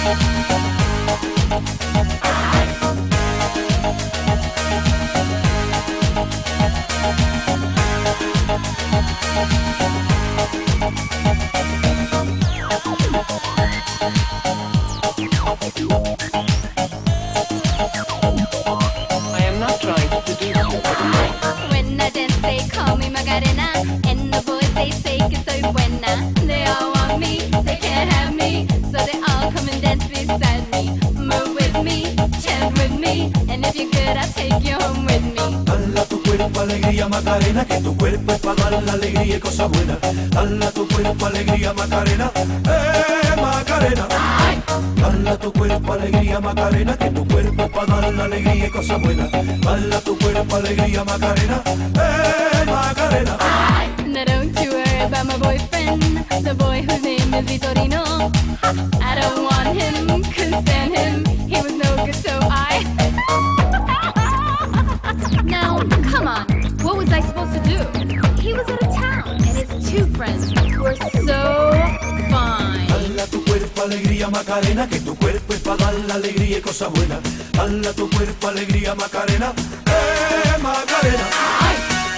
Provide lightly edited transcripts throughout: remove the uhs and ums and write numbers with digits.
I am not trying to seduce you. When I dance, they call me Macarena, and the boys they say que soy buena. They all want me, they can't have me, so they all come and dance beside me. Move with me, chant with me, and if you're good, I'll take you home with me. Dala tu cuerpo alegría Macarena, que tu cuerpo es para dar la alegría y cosas buenas. Dala tu cuerpo alegría Macarena, Macarena. Dala tu cuerpo alegría Macarena, que tu cuerpo es para dar la alegría y cosas buenas. Dala tu cuerpo alegría Macarena, Macarena. Now don't you worry about my boyfriend, the boy whose name is Vitorino. I don't want him, couldn't stand him, he was no good, so I... Now, come on, what was I supposed to do? He was out of town, and his two friends were so fine. Dala tu cuerpo alegría Macarena, que tu cuerpo es para dar la alegría y cosas buenas. Dala tu cuerpo alegría Macarena, Macarena.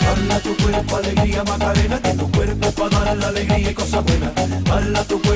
Dala tu cuerpo alegría Macarena, que tu cuerpo es para dar la alegría y cosas buenas. Dala tu cuerpo